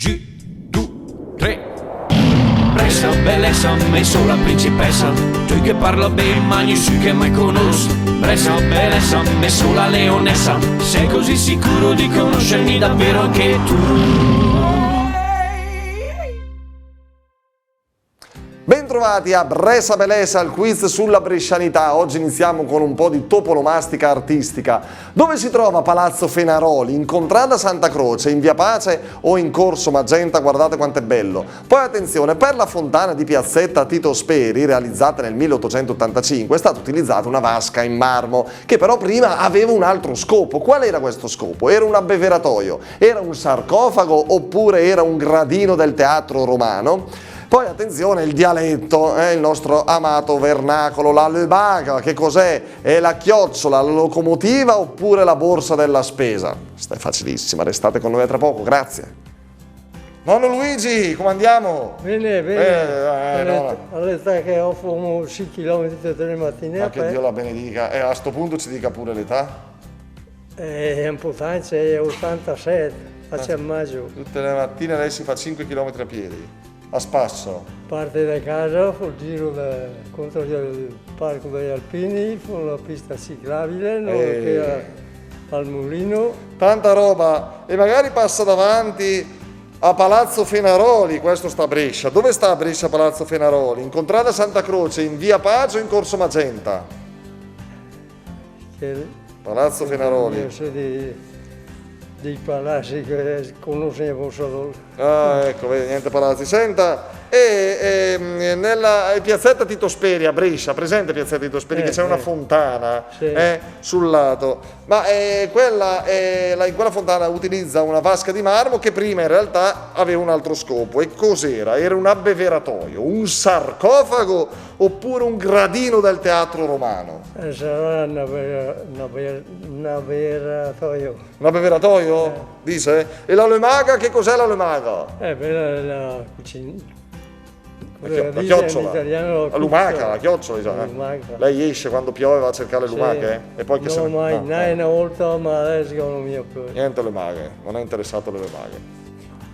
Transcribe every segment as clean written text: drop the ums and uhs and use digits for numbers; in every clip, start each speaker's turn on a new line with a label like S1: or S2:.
S1: 2, 3. Pressa, bellezza, messo la principessa. Tu che parla bene, magni su che mai conosco. Pressa, bellezza, messo la leonessa. Sei così sicuro di conoscermi davvero anche tu.
S2: Bentrovati a Bresa Belesa, il quiz sulla brescianità. Oggi iniziamo con un po' di toponomastica artistica. Dove si trova Palazzo Fenaroli? In Contrada Santa Croce, in Via Pace o in Corso Magenta? Guardate quanto è bello. Poi attenzione, per la fontana di Piazzetta Tito Speri, realizzata nel 1885, è stata utilizzata una vasca in marmo, che però prima aveva un altro scopo. Qual era questo scopo? Era un abbeveratoio? Era un sarcofago? Oppure era un gradino del teatro romano? Poi attenzione, il dialetto, il nostro amato vernacolo, la lumaca, che cos'è? È la chiocciola, la locomotiva oppure la borsa della spesa? Questa è facilissima, restate con noi tra poco, grazie. Nonno Luigi, come andiamo?
S3: Bene, bene.
S2: No.
S3: All'età che ho fumo 6 km tutte le mattine.
S2: Ma che Dio la benedica. A sto punto ci dica pure l'età?
S3: È un po' tanto, è 87, faccio a maggio.
S2: Tutte le mattine lei si fa 5 km a piedi. A spasso.
S3: Parte da casa, fa il giro contro il parco degli Alpini, fa la pista ciclabile, al mulino.
S2: Tanta roba, e magari passa davanti a Palazzo Fenaroli, questo sta a Brescia. Dove sta a Brescia Palazzo Fenaroli? In Contrada Santa Croce, in Via Pace o in Corso Magenta? Palazzo Fenaroli.
S3: Dei palazzi che conoscevo solo.
S2: Ah, ecco, vedi, niente palazzi. Senta, nella piazzetta Tito Speri a Brescia, presente piazzetta Tito Speri, che c'è una fontana sul lato, ma in quella fontana utilizza una vasca di marmo che prima in realtà aveva un altro scopo. E cos'era? Era un abbeveratoio, un sarcofago oppure un gradino del teatro romano?
S3: Sarà un abbeveratoio.
S2: Un abbeveratoio? Dice? E la lumaca, che cos'è la lumaca?
S3: La cucina.
S2: La chiocciola, la lumaca, la chiocciola, diciamo. Lei esce quando piove, va a cercare le lumache? E poi che
S3: no, mai una volta, ma adesso non mi ho più.
S2: Niente lumache, non è interessato alle lumache.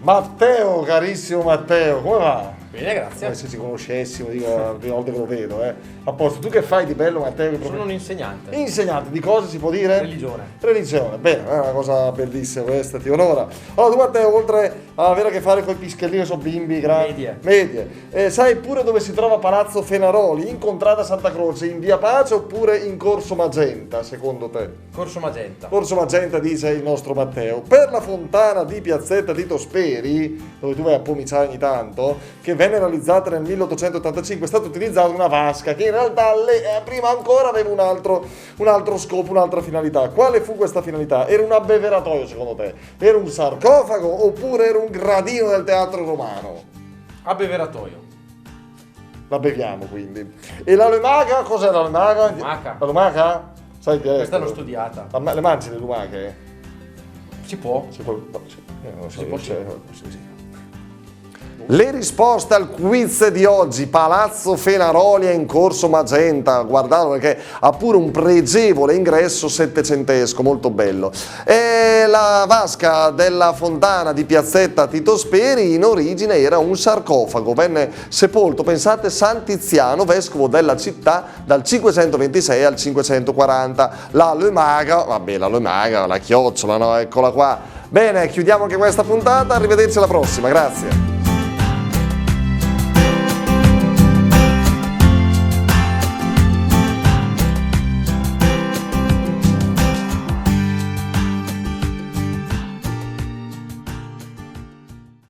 S2: Matteo, carissimo Matteo, come va?
S4: Bene, grazie.
S2: Come se ci conoscessimo, dico, la prima volta che lo vedo, A posto, tu che fai di bello, Matteo?
S4: Sono un insegnante.
S2: Insegnante, di cosa si può dire?
S4: Religione.
S2: Religione, bene, è una cosa bellissima questa, ti onora. Allora, tu Matteo, oltre ad avere a che fare con i pischellini, sono bimbi grandi. Medie. Sai pure dove si trova Palazzo Fenaroli? In Contrada Santa Croce, in Via Pace oppure in Corso Magenta, secondo te?
S4: Corso Magenta.
S2: Corso Magenta, dice il nostro Matteo. Per la fontana di Piazzetta Tito Speri, dove tu vai a pomiciare ogni tanto, che venne realizzata nel 1885, è stata utilizzata una vasca che in realtà prima ancora aveva un altro scopo, un'altra finalità. Quale fu questa finalità? Era un abbeveratoio, secondo te? Era un sarcofago oppure era un gradino del teatro romano?
S4: Abbeveratoio.
S2: La beviamo quindi. E la lumaca? Cos'è la lumaca?
S4: Lumaca.
S2: La lumaca? Sai il dialetto?
S4: Questa l'ho studiata.
S2: Le mangi le lumache?
S4: Si può?
S2: Non so,
S4: Si può,
S2: sì. Le risposte al quiz di oggi: Palazzo Fenaroli è in Corso Magenta, guardate perché ha pure un pregevole ingresso settecentesco, molto bello. E la vasca della fontana di Piazzetta Tito Speri in origine era un sarcofago, venne sepolto, pensate, San Tiziano, vescovo della città, dal 526 al 540. La lumaca, la chiocciola, no? Eccola qua. Bene, chiudiamo anche questa puntata, arrivederci alla prossima, grazie.